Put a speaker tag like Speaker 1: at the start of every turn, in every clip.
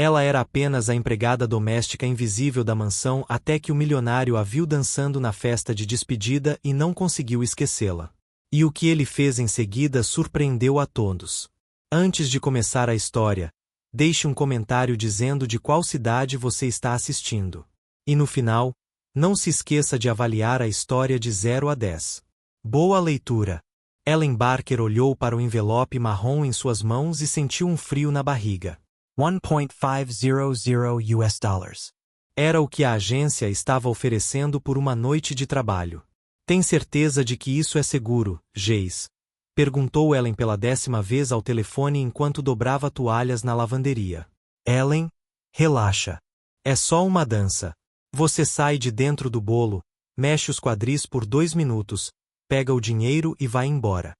Speaker 1: Ela era apenas a empregada doméstica invisível da mansão até que o milionário a viu dançando na festa de despedida e não conseguiu esquecê-la. E o que ele fez em seguida surpreendeu a todos. Antes de começar a história, deixe um comentário dizendo de qual cidade você está assistindo. E no final, não se esqueça de avaliar a história de 0 a 10. Boa leitura! Ellen Barker olhou para o envelope marrom em suas mãos e sentiu um frio na barriga. $1.500 US. Era o que a agência estava oferecendo por uma noite de trabalho. Tem certeza de que isso é seguro, Jace? Perguntou Ellen pela 10ª vez ao telefone enquanto dobrava toalhas na lavanderia. Ellen, relaxa. É só uma dança. Você sai de dentro do bolo, mexe os quadris por 2 minutos, pega o dinheiro e vai embora.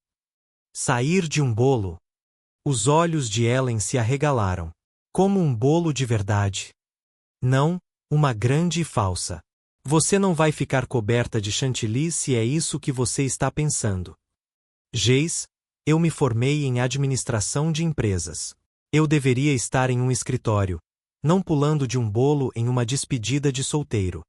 Speaker 1: Sair de um bolo? Os olhos de Ellen se arregalaram. Como um bolo de verdade. Não, uma grande e falsa. Você não vai ficar coberta de chantilly se é isso que você está pensando. Jace, eu me formei em administração de empresas. Eu deveria estar em um escritório, não pulando de um bolo em uma despedida de solteiro.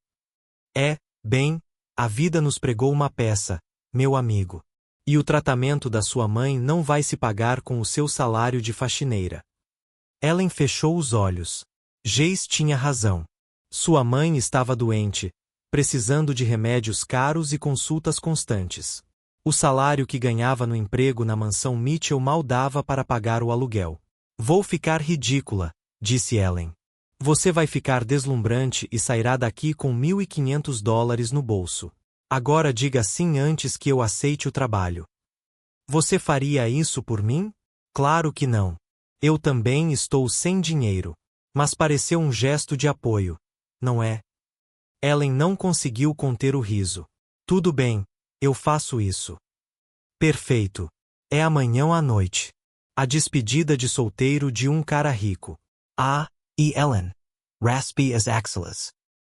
Speaker 1: Bem, a vida nos pregou uma peça, meu amigo. E o tratamento da sua mãe não vai se pagar com o seu salário de faxineira. Ellen fechou os olhos. Jace tinha razão. Sua mãe estava doente, precisando de remédios caros e consultas constantes. O salário que ganhava no emprego na mansão Mitchell mal dava para pagar o aluguel. Vou ficar ridícula, disse Ellen. Você vai ficar deslumbrante e sairá daqui com $1.500 no bolso. Agora diga sim antes que eu aceite o trabalho. Você faria isso por mim? Claro que não. Eu também estou sem dinheiro. Mas pareceu um gesto de apoio, não é? Ellen não conseguiu conter o riso. Tudo bem, eu faço isso. Perfeito. É amanhã à noite. A despedida de solteiro de um cara rico. E Ellen. Raspy as axillas.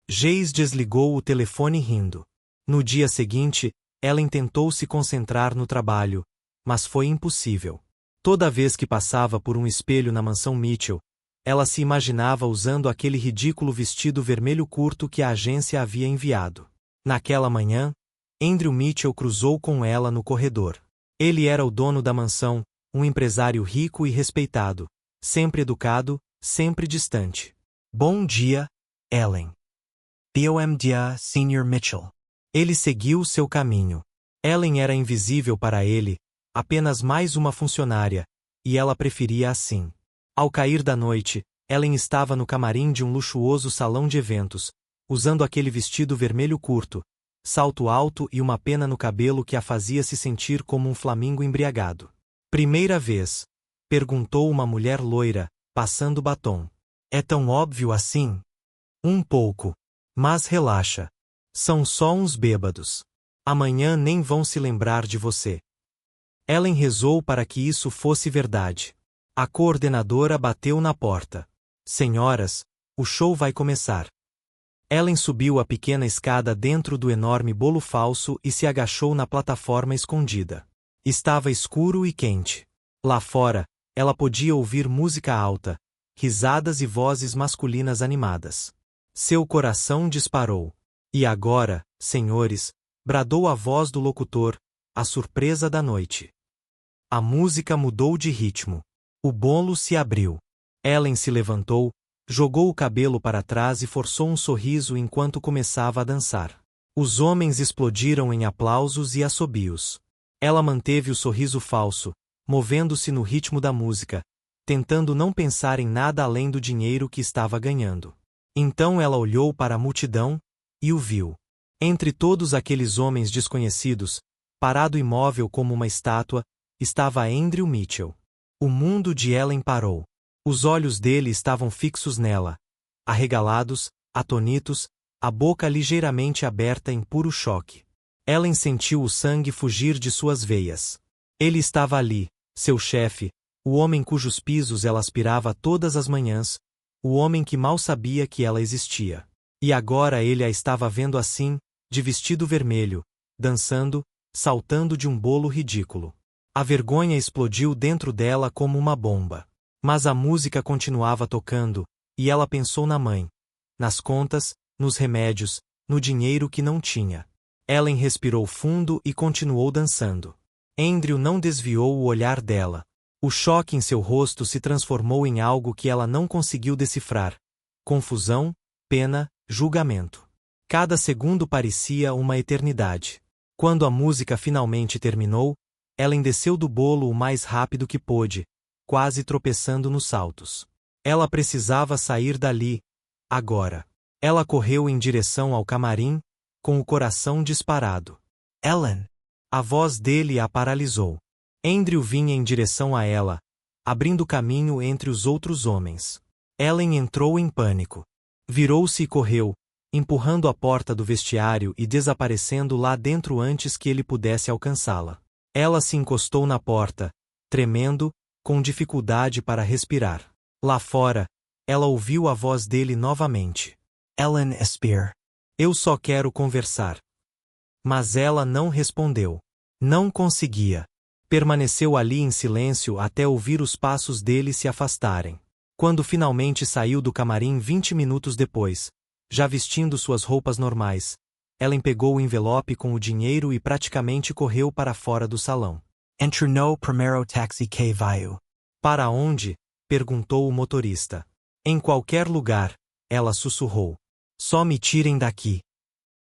Speaker 1: Jace desligou o telefone rindo. No dia seguinte, Ellen tentou se concentrar no trabalho, mas foi impossível. Toda vez que passava por um espelho na mansão Mitchell, ela se imaginava usando aquele ridículo vestido vermelho curto que a agência havia enviado. Naquela manhã, Andrew Mitchell cruzou com ela no corredor. Ele era o dono da mansão, um empresário rico e respeitado, sempre educado, sempre distante. Bom dia, Ellen. Bom dia, Sr. Mitchell. Ele seguiu seu caminho. Ellen era invisível para ele, apenas mais uma funcionária, e ela preferia assim. Ao cair da noite, Ellen estava no camarim de um luxuoso salão de eventos, usando aquele vestido vermelho curto, salto alto e uma pena no cabelo que a fazia se sentir como um flamingo embriagado. Primeira vez? Perguntou uma mulher loira, passando batom. É tão óbvio assim? Um pouco. Mas relaxa. São só uns bêbados. Amanhã nem vão se lembrar de você. Ellen rezou para que isso fosse verdade. A coordenadora bateu na porta. Senhoras, o show vai começar. Ellen subiu a pequena escada dentro do enorme bolo falso e se agachou na plataforma escondida. Estava escuro e quente. Lá fora, ela podia ouvir música alta, risadas e vozes masculinas animadas. Seu coração disparou. E agora, senhores, bradou a voz do locutor, a surpresa da noite. A música mudou de ritmo. O bolo se abriu. Ellen se levantou, jogou o cabelo para trás e forçou um sorriso enquanto começava a dançar. Os homens explodiram em aplausos e assobios. Ela manteve o sorriso falso, movendo-se no ritmo da música, tentando não pensar em nada além do dinheiro que estava ganhando. Então ela olhou para a multidão e o viu. Entre todos aqueles homens desconhecidos, parado imóvel como uma estátua, estava Andrew Mitchell. O mundo de Ellen parou. Os olhos dele estavam fixos nela, arregalados, atonitos, a boca ligeiramente aberta em puro choque. Ellen sentiu o sangue fugir de suas veias. Ele estava ali, seu chefe, o homem cujos pisos ela aspirava todas as manhãs, o homem que mal sabia que ela existia. E agora ele a estava vendo assim, de vestido vermelho, dançando, saltando de um bolo ridículo. A vergonha explodiu dentro dela como uma bomba. Mas a música continuava tocando, E ela pensou na mãe, nas contas, nos remédios, no dinheiro que não tinha. Ellen respirou fundo e continuou dançando. Andrew não desviou o olhar dela. O choque em seu rosto se transformou em algo que ela não conseguiu decifrar. Confusão, pena, julgamento. Cada segundo parecia uma eternidade. Quando a música finalmente terminou, Ellen desceu do bolo o mais rápido que pôde, quase tropeçando nos saltos. Ela precisava sair dali, agora. Ela correu em direção ao camarim, com o coração disparado. Ellen! A voz dele a paralisou. Andrew vinha em direção a ela, abrindo caminho entre os outros homens. Ellen entrou em pânico. Virou-se e correu, empurrando a porta do vestiário e desaparecendo lá dentro antes que ele pudesse alcançá-la. Ela se encostou na porta, tremendo, com dificuldade para respirar. Lá fora, ela ouviu a voz dele novamente. Ellen Spear. Eu só quero conversar. Mas ela não respondeu. Não conseguia. Permaneceu ali em silêncio até ouvir os passos dele se afastarem. Quando finalmente saiu do camarim 20 minutos depois, já vestindo suas roupas normais, Ellen pegou o envelope com o dinheiro e praticamente correu para fora do salão. Entre no primeiro táxi que veio. Para onde? Perguntou o motorista. Em qualquer lugar, ela sussurrou. Só me tirem daqui.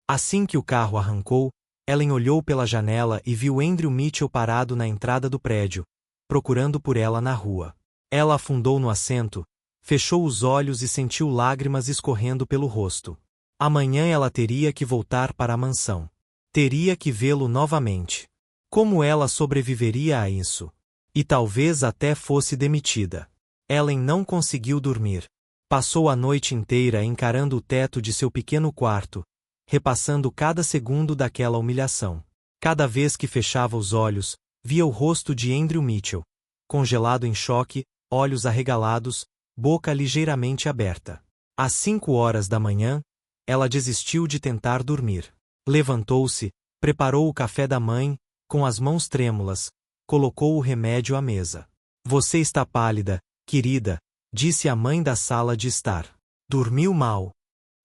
Speaker 1: Assim que o carro arrancou, Ellen olhou pela janela e viu Andrew Mitchell parado na entrada do prédio, procurando por ela na rua. Ela afundou no assento, fechou os olhos e sentiu lágrimas escorrendo pelo rosto. Amanhã ela teria que voltar para a mansão. Teria que vê-lo novamente. Como ela sobreviveria a isso? E talvez até fosse demitida. Ellen não conseguiu dormir. Passou a noite inteira encarando o teto de seu pequeno quarto, repassando cada segundo daquela humilhação. Cada vez que fechava os olhos, via o rosto de Andrew Mitchell, congelado em choque, olhos arregalados, boca ligeiramente aberta. Às 5 horas da manhã, ela desistiu de tentar dormir. Levantou-se, preparou o café da mãe, com as mãos trêmulas, colocou o remédio à mesa. Você está pálida, querida, disse a mãe da sala de estar. Dormiu mal.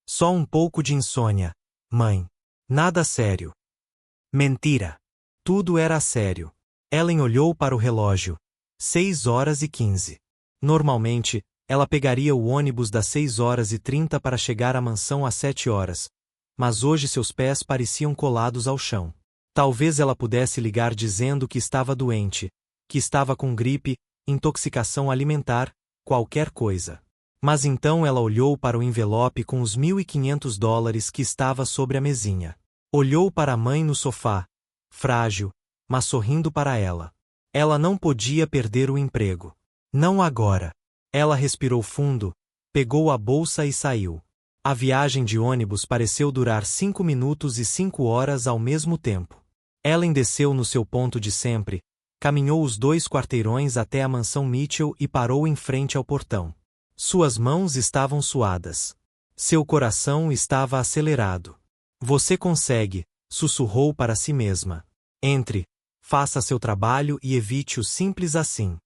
Speaker 1: Só um pouco de insônia, mãe. Nada sério. Mentira. Tudo era sério. Ellen olhou para o relógio. 6h15. Normalmente, ela pegaria o ônibus das 6h30 para chegar à mansão às 7 horas. Mas hoje seus pés pareciam colados ao chão. Talvez ela pudesse ligar dizendo que estava doente, que estava com gripe, intoxicação alimentar, qualquer coisa. Mas então ela olhou para o envelope com os $1.500 que estava sobre a mesinha. Olhou para a mãe no sofá, frágil, mas sorrindo para ela. Ela não podia perder o emprego. Não agora. Ela respirou fundo, pegou a bolsa e saiu. A viagem de ônibus pareceu durar 5 minutos e 5 horas ao mesmo tempo. Ellen desceu no seu ponto de sempre, caminhou os 2 quarteirões até a mansão Mitchell e parou em frente ao portão. Suas mãos estavam suadas. Seu coração estava acelerado. Você consegue, sussurrou para si mesma. Entre, faça seu trabalho e evite o simples assim.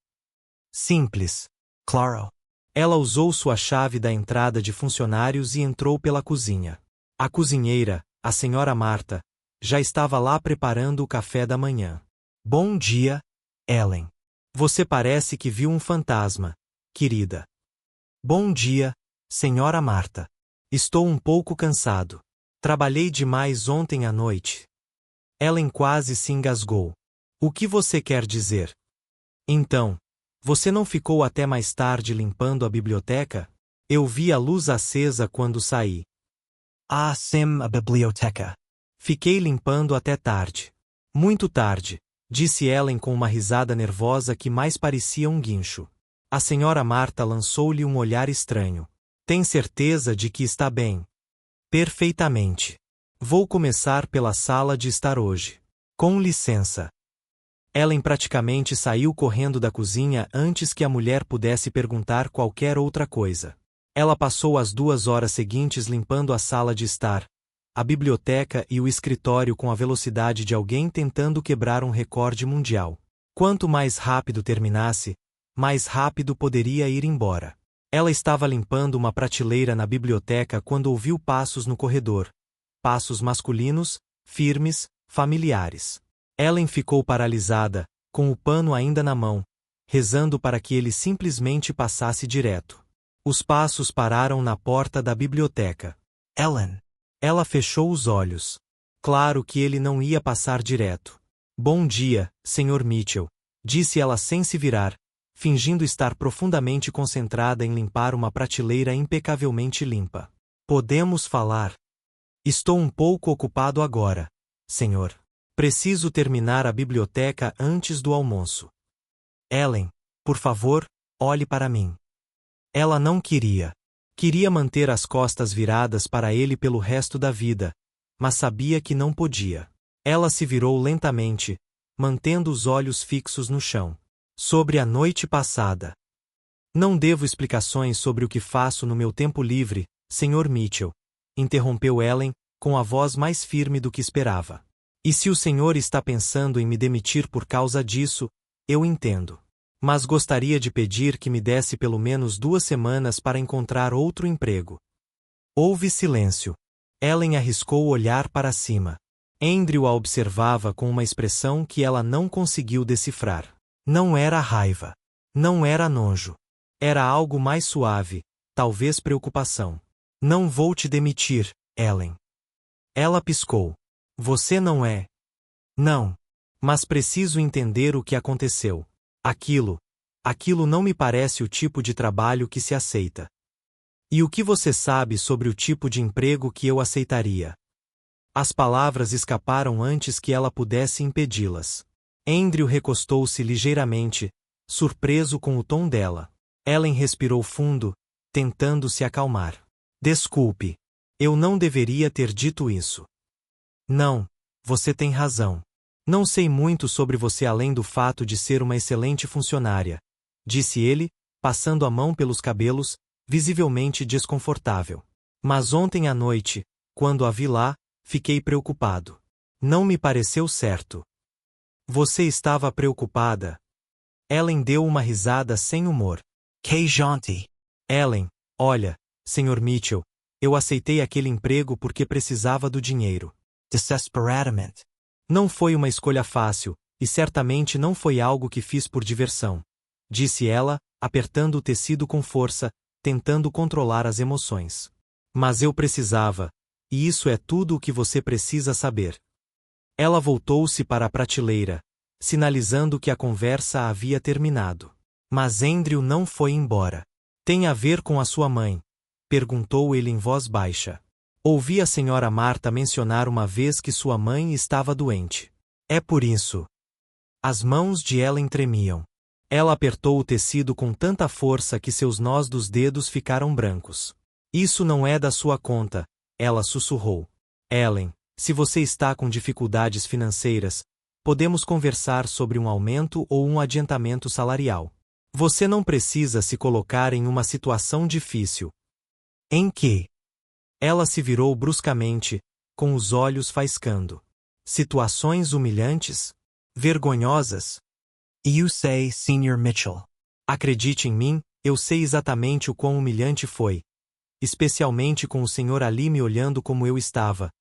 Speaker 1: Simples. Claro. Ela usou sua chave da entrada de funcionários e entrou pela cozinha. A cozinheira, a senhora Marta, já estava lá preparando o café da manhã. Bom dia, Ellen. Você parece que viu um fantasma, querida. Bom dia, senhora Marta. Estou um pouco cansado. Trabalhei demais ontem à noite. Ellen quase se engasgou. O que você quer dizer? Então, você não ficou até mais tarde limpando a biblioteca? Eu vi a luz acesa quando saí. Ah, sim, a biblioteca. Fiquei limpando até tarde. Muito tarde, disse Ellen com uma risada nervosa que mais parecia um guincho. A senhora Marta lançou-lhe um olhar estranho. Tem certeza de que está bem? Perfeitamente. Vou começar pela sala de estar hoje. Com licença. Ellen praticamente saiu correndo da cozinha antes que a mulher pudesse perguntar qualquer outra coisa. Ela passou as 2 horas seguintes limpando a sala de estar, a biblioteca e o escritório com a velocidade de alguém tentando quebrar um recorde mundial. Quanto mais rápido terminasse, mais rápido poderia ir embora. Ela estava limpando uma prateleira na biblioteca quando ouviu passos no corredor. Passos masculinos, firmes, familiares. Ellen ficou paralisada, com o pano ainda na mão, rezando para que ele simplesmente passasse direto. Os passos pararam na porta da biblioteca. Ellen. Ela fechou os olhos. Claro que ele não ia passar direto. Bom dia, Sr. Mitchell, disse ela sem se virar, fingindo estar profundamente concentrada em limpar uma prateleira impecavelmente limpa. Podemos falar? Estou um pouco ocupado agora, senhor. Preciso terminar a biblioteca antes do almoço. Ellen, por favor, olhe para mim. Ela não queria. Queria manter as costas viradas para ele pelo resto da vida, mas sabia que não podia. Ela se virou lentamente, mantendo os olhos fixos no chão. Sobre a noite passada. Não devo explicações sobre o que faço no meu tempo livre, Sr. Mitchell, interrompeu Ellen, com a voz mais firme do que esperava. E se o senhor está pensando em me demitir por causa disso, eu entendo. Mas gostaria de pedir que me desse pelo menos 2 semanas para encontrar outro emprego. Houve silêncio. Ellen arriscou olhar para cima. Andrew a observava com uma expressão que ela não conseguiu decifrar. Não era raiva. Não era nojo. Era algo mais suave, talvez preocupação. Não vou te demitir, Ellen. Ela piscou. Você não é. Não. Mas preciso entender o que aconteceu. Aquilo não me parece o tipo de trabalho que se aceita. E o que você sabe sobre o tipo de emprego que eu aceitaria? As palavras escaparam antes que ela pudesse impedi-las. Andrew recostou-se ligeiramente, surpreso com o tom dela. Ellen respirou fundo, tentando se acalmar. Desculpe. Eu não deveria ter dito isso. Não, você tem razão. Não sei muito sobre você além do fato de ser uma excelente funcionária, disse ele, passando a mão pelos cabelos, visivelmente desconfortável. Mas ontem à noite, quando a vi lá, fiquei preocupado. Não me pareceu certo. Você estava preocupada? Ellen deu uma risada sem humor. Que jaunty. Ellen, olha, Sr. Mitchell, eu aceitei aquele emprego porque precisava do dinheiro. Desesperadamente. Não foi uma escolha fácil, e certamente não foi algo que fiz por diversão, disse ela, apertando o tecido com força, tentando controlar as emoções. Mas eu precisava, e isso é tudo o que você precisa saber. Ela voltou-se para a prateleira, sinalizando que a conversa havia terminado. Mas Andrew não foi embora. Tem a ver com a sua mãe? Perguntou ele em voz baixa. Ouvi a senhora Marta mencionar uma vez que sua mãe estava doente. É por isso. As mãos de Ellen tremiam. Ela apertou o tecido com tanta força que seus nós dos dedos ficaram brancos. Isso não é da sua conta, ela sussurrou. Ellen, se você está com dificuldades financeiras, podemos conversar sobre um aumento ou um adiantamento salarial. Você não precisa se colocar em uma situação difícil. Em que? Ela se virou bruscamente, com os olhos faiscando. Situações humilhantes? Vergonhosas? You say, Sr. Mitchell. Acredite em mim, eu sei exatamente o quão humilhante foi. Especialmente com o Sr. ali me olhando como eu estava.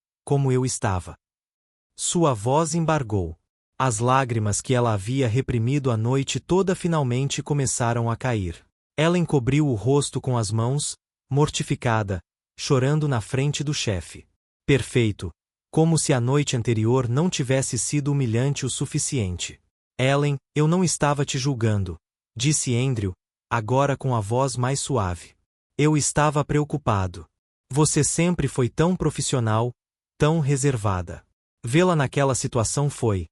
Speaker 1: Sua voz embargou. As lágrimas que ela havia reprimido a noite toda finalmente começaram a cair. Ela encobriu o rosto com as mãos, mortificada, chorando na frente do chefe. Perfeito. Como se a noite anterior não tivesse sido humilhante o suficiente. Ellen, eu não estava te julgando, disse Andrew, agora com a voz mais suave. Eu estava preocupado. Você sempre foi tão profissional, tão reservada. Vê-la naquela situação foi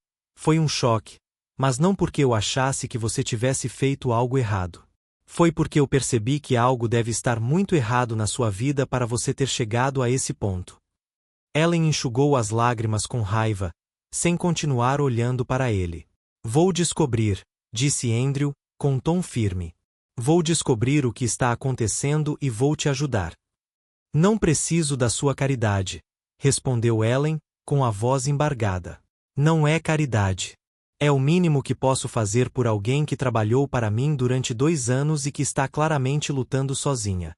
Speaker 1: um choque, mas não porque eu achasse que você tivesse feito algo errado. Foi porque eu percebi que algo deve estar muito errado na sua vida para você ter chegado a esse ponto. Ellen enxugou as lágrimas com raiva, sem continuar olhando para ele. Vou descobrir, disse Andrew, com um tom firme. Vou descobrir o que está acontecendo e vou te ajudar. Não preciso da sua caridade, respondeu Ellen, com a voz embargada. Não é caridade. É o mínimo que posso fazer por alguém que trabalhou para mim durante 2 anos e que está claramente lutando sozinha.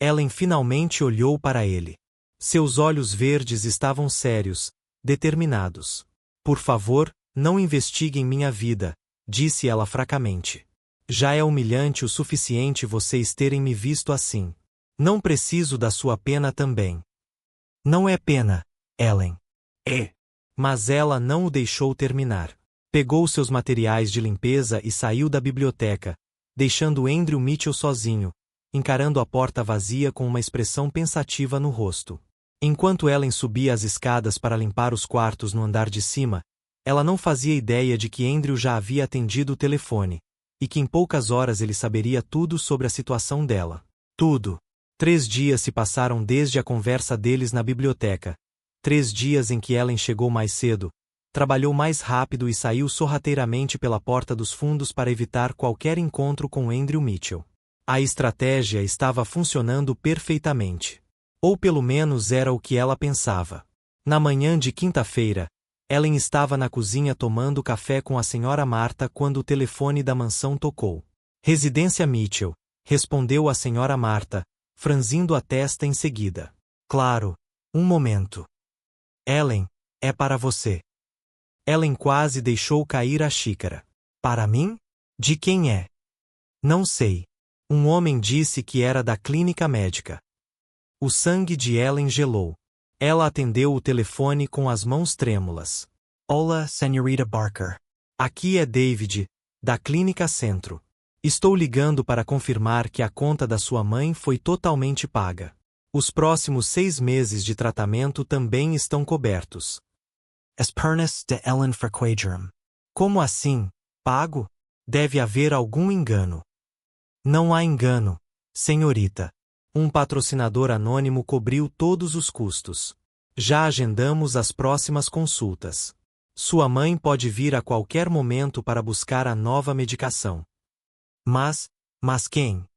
Speaker 1: Ellen finalmente olhou para ele. Seus olhos verdes estavam sérios, determinados. Por favor, não investigue em minha vida, disse ela fracamente. Já é humilhante o suficiente vocês terem me visto assim. Não preciso da sua pena também. Não é pena, Ellen. É. Mas ela não o deixou terminar. Pegou seus materiais de limpeza e saiu da biblioteca, deixando Andrew Mitchell sozinho, encarando a porta vazia com uma expressão pensativa no rosto. Enquanto Ellen subia as escadas para limpar os quartos no andar de cima, ela não fazia ideia de que Andrew já havia atendido o telefone, e que em poucas horas ele saberia tudo sobre a situação dela. Tudo. 3 dias se passaram desde a conversa deles na biblioteca. 3 dias em que Ellen chegou mais cedo, trabalhou mais rápido e saiu sorrateiramente pela porta dos fundos para evitar qualquer encontro com Andrew Mitchell. A estratégia estava funcionando perfeitamente. Ou pelo menos era o que ela pensava. Na manhã de quinta-feira, Ellen estava na cozinha tomando café com a senhora Marta quando o telefone da mansão tocou. Residência Mitchell, respondeu a senhora Marta, franzindo a testa em seguida. Claro, um momento. Ellen, é para você. Ellen quase deixou cair a xícara. Para mim? De quem é? Não sei. Um homem disse que era da clínica médica. O sangue de Ellen gelou. Ela atendeu o telefone com as mãos trêmulas. Olá, Senhorita Barker. Aqui é David, da Clínica Centro. Estou ligando para confirmar que a conta da sua mãe foi totalmente paga. Os próximos 6 meses de tratamento também estão cobertos. As pernas de Ellen Frequagerum. Como assim? Pago? Deve haver algum engano. Não há engano, senhorita. Um patrocinador anônimo cobriu todos os custos. Já agendamos as próximas consultas. Sua mãe pode vir a qualquer momento para buscar a nova medicação. Mas quem?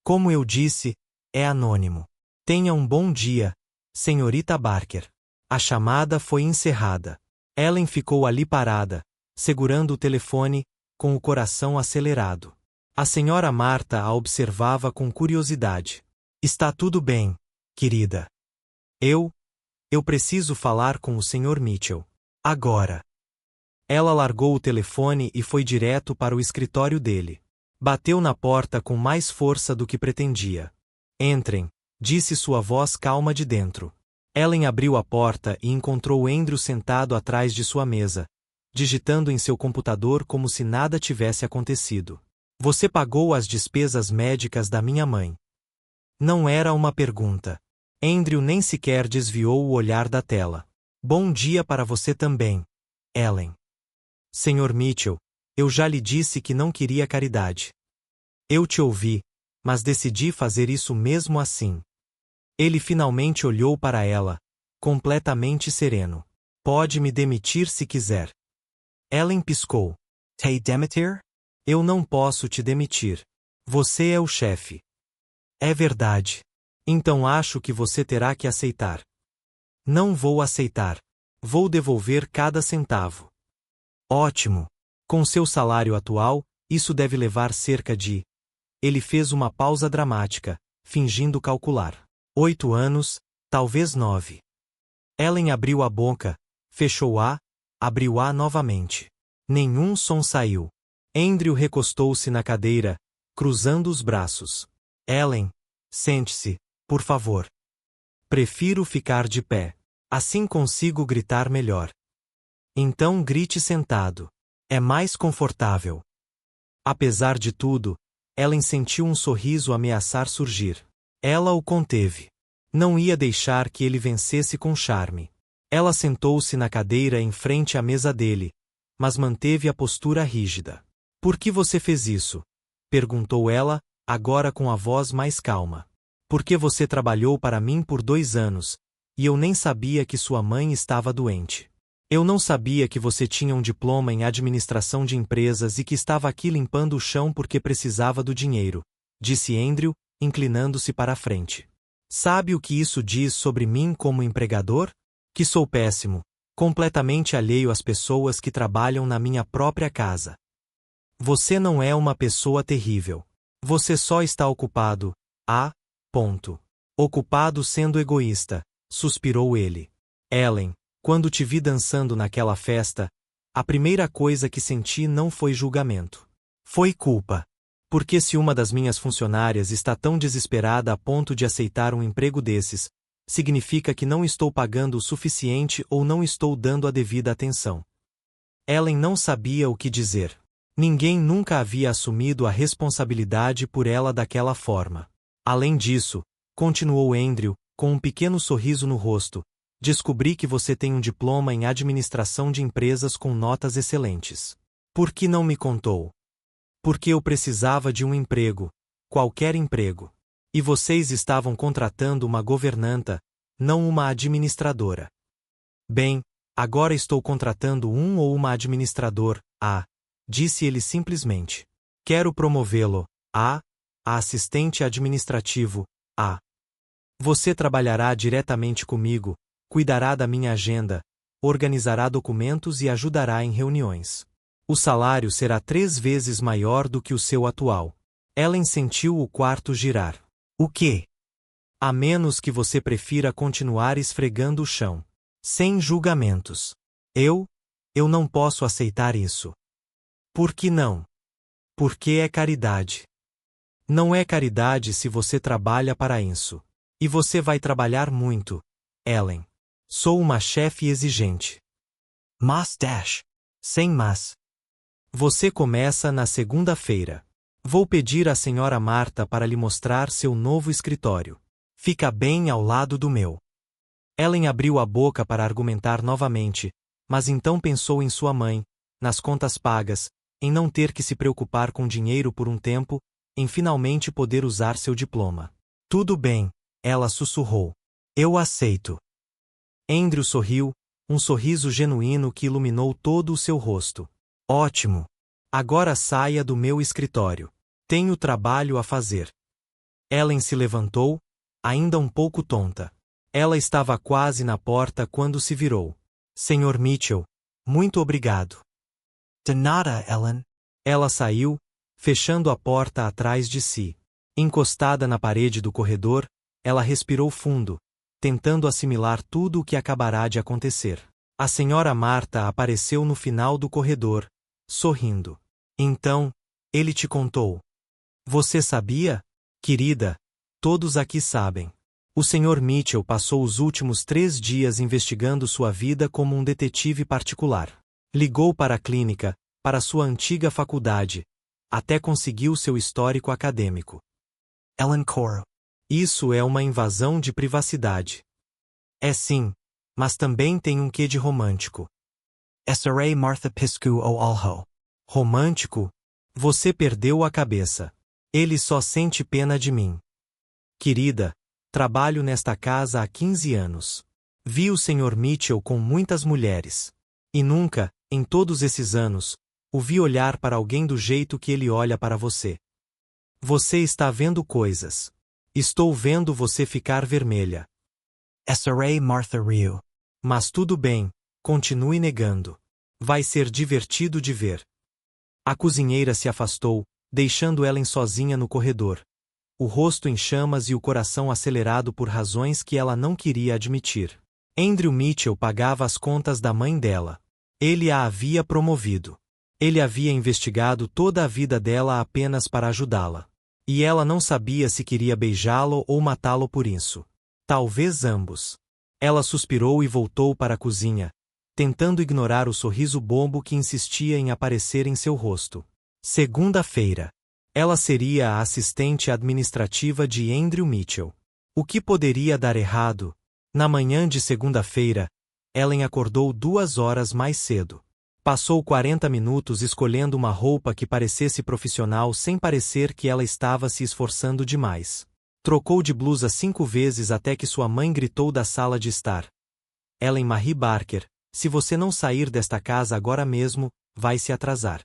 Speaker 1: Como eu disse, é anônimo. Tenha um bom dia, senhorita Barker. A chamada foi encerrada. Ellen ficou ali parada, segurando o telefone, com o coração acelerado. A senhora Marta a observava com curiosidade. Está tudo bem, querida. Eu preciso falar com o Sr. Mitchell. Agora. Ela largou o telefone e foi direto para o escritório dele. Bateu na porta com mais força do que pretendia. Entrem, disse sua voz calma de dentro. Ellen abriu a porta e encontrou Andrew sentado atrás de sua mesa, digitando em seu computador como se nada tivesse acontecido. Você pagou as despesas médicas da minha mãe. Não era uma pergunta. Andrew nem sequer desviou o olhar da tela. Bom dia para você também, Ellen. Sr. Mitchell, eu já lhe disse que não queria caridade. Eu te ouvi, mas decidi fazer isso mesmo assim. Ele finalmente olhou para ela, completamente sereno. Pode me demitir se quiser. Ellen piscou. Te demitir? Eu não posso te demitir. Você é o chefe. É verdade. Então acho que você terá que aceitar. Não vou aceitar. Vou devolver cada centavo. Ótimo. Com seu salário atual, isso deve levar cerca de... Ele fez uma pausa dramática, fingindo calcular. 8 anos, talvez 9. Ellen abriu a boca, fechou-a, abriu-a novamente. Nenhum som saiu. Andrew recostou-se na cadeira, cruzando os braços. Ellen, sente-se, por favor. Prefiro ficar de pé. Assim consigo gritar melhor. Então grite sentado. É mais confortável. Apesar de tudo, Ellen sentiu um sorriso ameaçar surgir. Ela o conteve. Não ia deixar que ele vencesse com charme. Ela sentou-se na cadeira em frente à mesa dele, mas manteve a postura rígida. Por que você fez isso? Perguntou ela, agora com a voz mais calma. Porque você trabalhou para mim por 2 anos, e eu nem sabia que sua mãe estava doente. Eu não sabia que você tinha um diploma em administração de empresas e que estava aqui limpando o chão porque precisava do dinheiro, disse Andrew, inclinando-se para a frente. Sabe o que isso diz sobre mim como empregador? Que sou péssimo, Completamente alheio às pessoas que trabalham na minha própria casa. Você não é uma pessoa terrível. Você só está ocupado. Ponto. Ocupado sendo egoísta, suspirou ele. Ellen, quando te vi dançando naquela festa, a primeira coisa que senti não foi julgamento. Foi culpa. Porque se uma das minhas funcionárias está tão desesperada a ponto de aceitar um emprego desses, significa que não estou pagando o suficiente ou não estou dando a devida atenção. Ellen não sabia o que dizer. Ninguém nunca havia assumido a responsabilidade por ela daquela forma. Além disso, continuou Andrew, com um pequeno sorriso no rosto, descobri que você tem um diploma em administração de empresas com notas excelentes. Por que não me contou? Porque eu precisava de um emprego, qualquer emprego. E vocês estavam contratando uma governanta, não uma administradora. Bem, agora estou contratando um ou uma administrador, disse ele simplesmente. Quero promovê-lo, a assistente administrativo, Você trabalhará diretamente comigo, cuidará da minha agenda, organizará documentos e ajudará em reuniões. O salário será 3 vezes maior do que o seu atual. Ellen sentiu o quarto girar. O quê? A menos que você prefira continuar esfregando o chão. Sem julgamentos. Eu não posso aceitar isso. Por que não? Porque é caridade. Não é caridade se você trabalha para isso. E você vai trabalhar muito, Ellen. Sou uma chefe exigente. Sem mas. Você começa na segunda-feira. Vou pedir à senhora Marta para lhe mostrar seu novo escritório. Fica bem ao lado do meu. Ellen abriu a boca para argumentar novamente, mas então pensou em sua mãe, nas contas pagas, em não ter que se preocupar com dinheiro por um tempo, em finalmente poder usar seu diploma. Tudo bem, ela sussurrou. Eu aceito. Andrew sorriu, um sorriso genuíno que iluminou todo o seu rosto. Ótimo. Agora saia do meu escritório. Tenho trabalho a fazer. Ellen se levantou, ainda um pouco tonta. Ela estava quase na porta quando se virou. Sr. Mitchell, muito obrigado. De nada, Ellen. Ela saiu, fechando a porta atrás de si. Encostada na parede do corredor, ela respirou fundo, tentando assimilar tudo o que acabará de acontecer. A senhora Marta apareceu no final do corredor, sorrindo. Então, ele te contou. Você sabia? Querida, todos aqui sabem. O Sr. Mitchell passou os últimos 3 dias investigando sua vida como um detetive particular. Ligou para a clínica, para sua antiga faculdade, até conseguiu seu histórico acadêmico. Ellen Coro. Isso é uma invasão de privacidade. É sim, mas também tem um quê de romântico. Sra. Martha Piscu o Alho. Romântico? Você perdeu a cabeça. Ele só sente pena de mim. Querida, trabalho nesta casa há 15 anos. Vi o Sr. Mitchell com muitas mulheres. E nunca, em todos esses anos, o vi olhar para alguém do jeito que ele olha para você. Você está vendo coisas. Estou vendo você ficar vermelha. Sra. Martha Rio. Mas tudo bem, continue negando. Vai ser divertido de ver. A cozinheira se afastou, deixando Ellen sozinha no corredor. O rosto em chamas e o coração acelerado por razões que ela não queria admitir. Andrew Mitchell pagava as contas da mãe dela. Ele a havia promovido. Ele havia investigado toda a vida dela apenas para ajudá-la. E ela não sabia se queria beijá-lo ou matá-lo por isso. Talvez ambos. Ela suspirou e voltou para a cozinha, tentando ignorar o sorriso bobo que insistia em aparecer em seu rosto. Segunda-feira. Ela seria a assistente administrativa de Andrew Mitchell. O que poderia dar errado? Na manhã de segunda-feira, Ellen acordou 2 horas mais cedo. Passou 40 minutos escolhendo uma roupa que parecesse profissional sem parecer que ela estava se esforçando demais. Trocou de blusa 5 vezes até que sua mãe gritou da sala de estar. Ellen Marie Barker, se você não sair desta casa agora mesmo, vai se atrasar.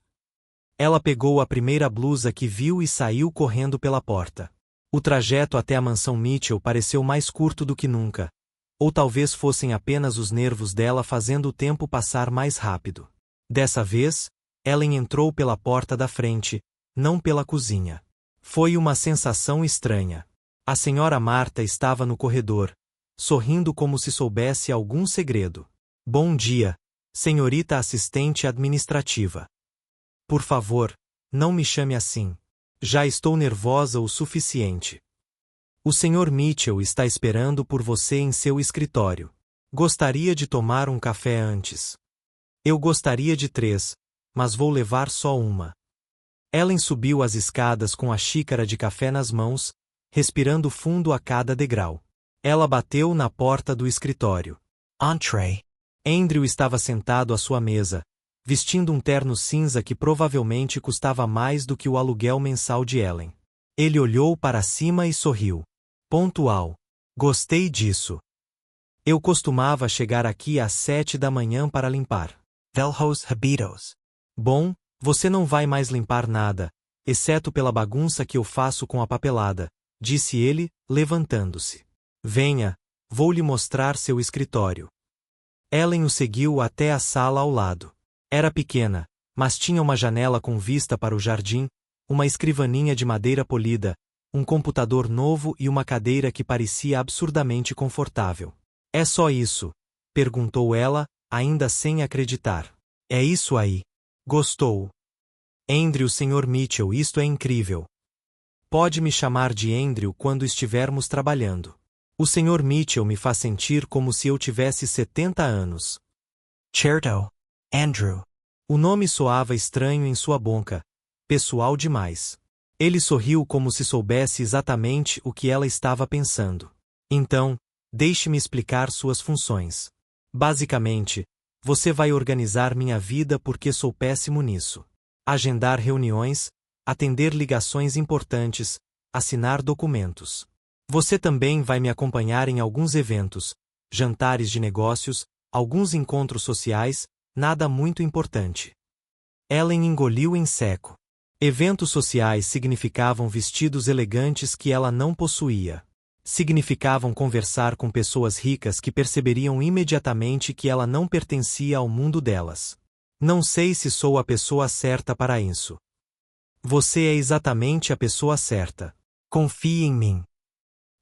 Speaker 1: Ela pegou a primeira blusa que viu e saiu correndo pela porta. O trajeto até a mansão Mitchell pareceu mais curto do que nunca, Ou talvez fossem apenas os nervos dela fazendo o tempo passar mais rápido. Dessa vez, Ellen entrou pela porta da frente, não pela cozinha. Foi uma sensação estranha. A senhora Marta estava no corredor, sorrindo como se soubesse algum segredo. Bom dia, senhorita assistente administrativa. Por favor, não me chame assim. Já estou nervosa o suficiente. O Sr. Mitchell está esperando por você em seu escritório. Gostaria de tomar um café antes. Eu gostaria de 3, mas vou levar só uma. Ellen subiu as escadas com a xícara de café nas mãos, respirando fundo a cada degrau. Ela bateu na porta do escritório. Entrez. Andrew estava sentado à sua mesa, vestindo um terno cinza que provavelmente custava mais do que o aluguel mensal de Ellen. Ele olhou para cima e sorriu. Pontual. Gostei disso. Eu costumava chegar aqui às 7 da manhã para limpar. Velhos habitos. Bom, você não vai mais limpar nada, exceto pela bagunça que eu faço com a papelada, disse ele, levantando-se. Venha, vou lhe mostrar seu escritório. Ellen o seguiu até a sala ao lado. Era pequena, mas tinha uma janela com vista para o jardim, uma escrivaninha de madeira polida, um computador novo e uma cadeira que parecia absurdamente confortável. É só isso? Perguntou ela, ainda sem acreditar. É isso aí. Gostou. Andrew, Sr. Mitchell, isto é incrível. Pode me chamar de Andrew quando estivermos trabalhando. O Sr. Mitchell me faz sentir como se eu tivesse 70 anos. Certo. Andrew. O nome soava estranho em sua boca. Pessoal demais. Ele sorriu como se soubesse exatamente o que ela estava pensando. Então, deixe-me explicar suas funções. Basicamente, você vai organizar minha vida porque sou péssimo nisso. Agendar reuniões, atender ligações importantes, assinar documentos. Você também vai me acompanhar em alguns eventos, jantares de negócios, alguns encontros sociais, nada muito importante. Ellen engoliu em seco. Eventos sociais significavam vestidos elegantes que ela não possuía. Significavam conversar com pessoas ricas que perceberiam imediatamente que ela não pertencia ao mundo delas. Não sei se sou a pessoa certa para isso. Você é exatamente a pessoa certa. Confie em mim.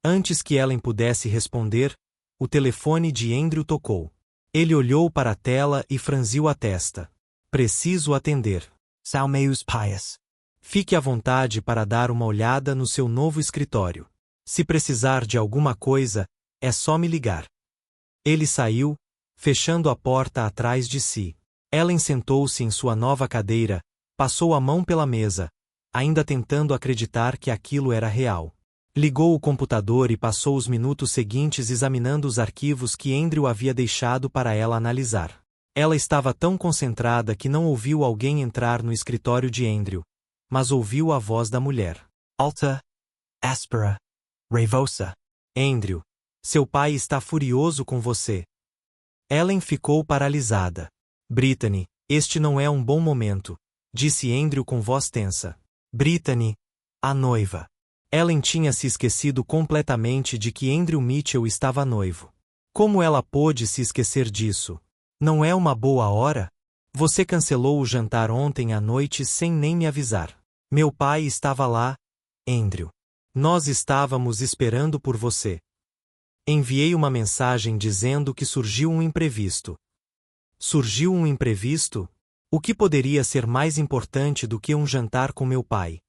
Speaker 1: Antes que Ellen pudesse responder, o telefone de Andrew tocou. Ele olhou para a tela e franziu a testa. Preciso atender. Salmeus Pius. Fique à vontade para dar uma olhada no seu novo escritório. Se precisar de alguma coisa, é só me ligar. Ele saiu, fechando a porta atrás de si. Ellen sentou-se em sua nova cadeira, passou a mão pela mesa, ainda tentando acreditar que aquilo era real. Ligou o computador e passou os minutos seguintes examinando os arquivos que Andrew havia deixado para ela analisar. Ela estava tão concentrada que não ouviu alguém entrar no escritório de Andrew, mas ouviu a voz da mulher. Alta, áspera, raivosa. Andrew, seu pai está furioso com você. Ellen ficou paralisada. Brittany, este não é um bom momento, disse Andrew com voz tensa. Brittany, a noiva. Ellen tinha se esquecido completamente de que Andrew Mitchell estava noivo. Como ela pôde se esquecer disso? Não é uma boa hora? Você cancelou o jantar ontem à noite sem nem me avisar. Meu pai estava lá, Andrew. Nós estávamos esperando por você. Enviei uma mensagem dizendo que surgiu um imprevisto. Surgiu um imprevisto? O que poderia ser mais importante do que um jantar com meu pai?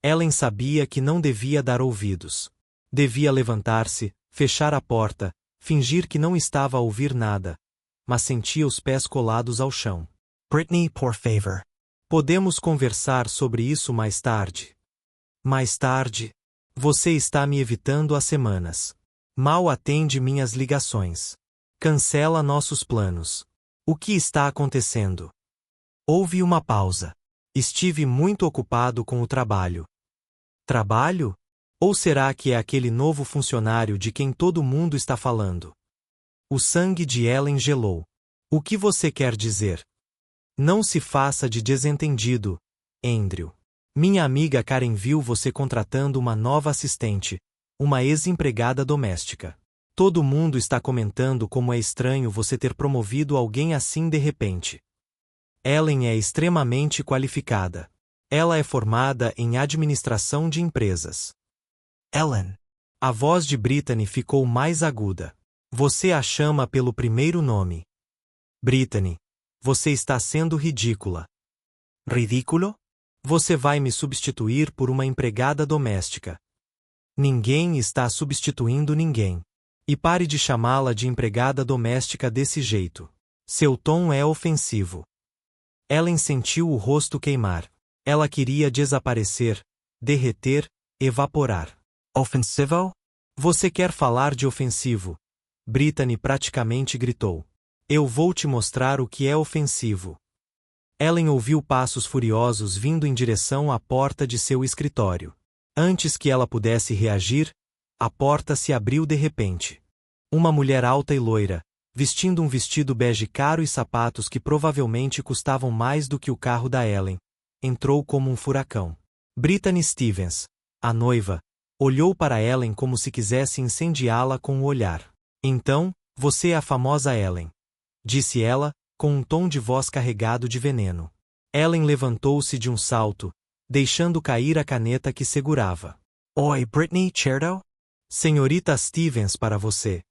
Speaker 1: Ellen sabia que não devia dar ouvidos. Devia levantar-se, fechar a porta, fingir que não estava a ouvir nada, mas sentia os pés colados ao chão. Brittany, por favor. Podemos conversar sobre isso mais tarde. Mais tarde? Você está me evitando há semanas. Mal atende minhas ligações. Cancela nossos planos. O que está acontecendo? Houve uma pausa. Estive muito ocupado com o trabalho. Trabalho? Ou será que é aquele novo funcionário de quem todo mundo está falando? O sangue de Ellen gelou. O que você quer dizer? Não se faça de desentendido, Andrew. Minha amiga Karen viu você contratando uma nova assistente, uma ex-empregada doméstica. Todo mundo está comentando como é estranho você ter promovido alguém assim de repente. Ellen é extremamente qualificada. Ela é formada em administração de empresas.
Speaker 2: Ellen.
Speaker 1: A voz de Brittany ficou mais aguda. Você a chama pelo primeiro nome. Brittany, você está sendo ridícula.
Speaker 2: Ridículo?
Speaker 1: Você vai me substituir por uma empregada doméstica. Ninguém está substituindo ninguém. E pare de chamá-la de empregada doméstica desse jeito. Seu tom é ofensivo. Ellen sentiu o rosto queimar. Ela queria desaparecer, derreter, evaporar.
Speaker 2: Ofensivo?
Speaker 1: Você quer falar de ofensivo? Brittany praticamente gritou. Eu vou te mostrar o que é ofensivo. Ellen ouviu passos furiosos vindo em direção à porta de seu escritório. Antes que ela pudesse reagir, a porta se abriu de repente. Uma mulher alta e loira, vestindo um vestido bege caro e sapatos que provavelmente custavam mais do que o carro da Ellen, entrou como um furacão. Brittany Stevens, a noiva, olhou para Ellen como se quisesse incendiá-la com o olhar. Então, você é a famosa Ellen, disse ela, com um tom de voz carregado de veneno. Ellen levantou-se de um salto, deixando cair a caneta que segurava.
Speaker 2: Oi, Brittany, certo?
Speaker 1: Senhorita Stevens para você.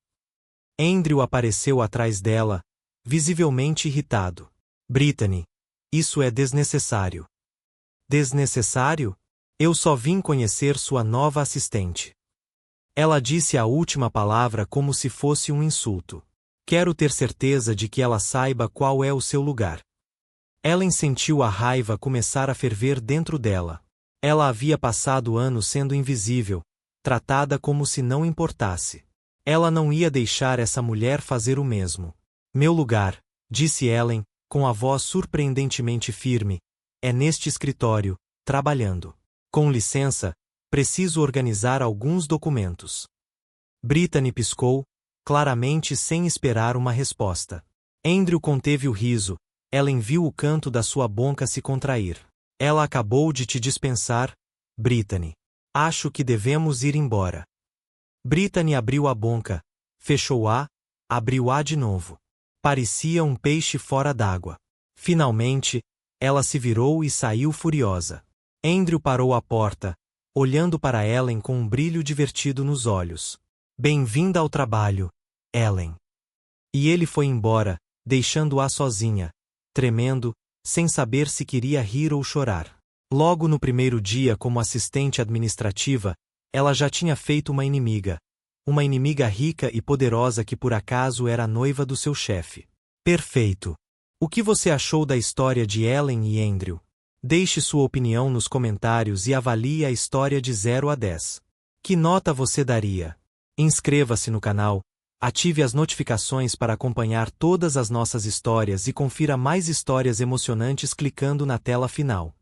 Speaker 1: Andrew apareceu atrás dela, visivelmente irritado. Brittany, isso é desnecessário. Desnecessário? Eu só vim conhecer sua nova assistente. Ela disse a última palavra como se fosse um insulto. Quero ter certeza de que ela saiba qual é o seu lugar. Ellen sentiu a raiva começar a ferver dentro dela. Ela havia passado anos sendo invisível, tratada como se não importasse. Ela não ia deixar essa mulher fazer o mesmo. Meu lugar, disse Ellen, com a voz surpreendentemente firme, é neste escritório, trabalhando. Com licença, preciso organizar alguns documentos. Brittany piscou, claramente sem esperar uma resposta. Andrew conteve o riso. Ellen viu o canto da sua boca se contrair. Ela acabou de te dispensar, Brittany. Acho que devemos ir embora. Brittany abriu a boca, fechou-a, abriu-a de novo. Parecia um peixe fora d'água. Finalmente, ela se virou e saiu furiosa. Andrew parou à porta, olhando para Ellen com um brilho divertido nos olhos. Bem-vinda ao trabalho, Ellen. E ele foi embora, deixando-a sozinha, tremendo, sem saber se queria rir ou chorar. Logo no primeiro dia como assistente administrativa, ela já tinha feito uma inimiga rica e poderosa que por acaso era a noiva do seu chefe. Perfeito. O que você achou da história de Ellen e Andrew? Deixe sua opinião nos comentários e avalie a história de 0 a 10. Que nota você daria? Inscreva-se no canal, ative as notificações para acompanhar todas as nossas histórias e confira mais histórias emocionantes clicando na tela final.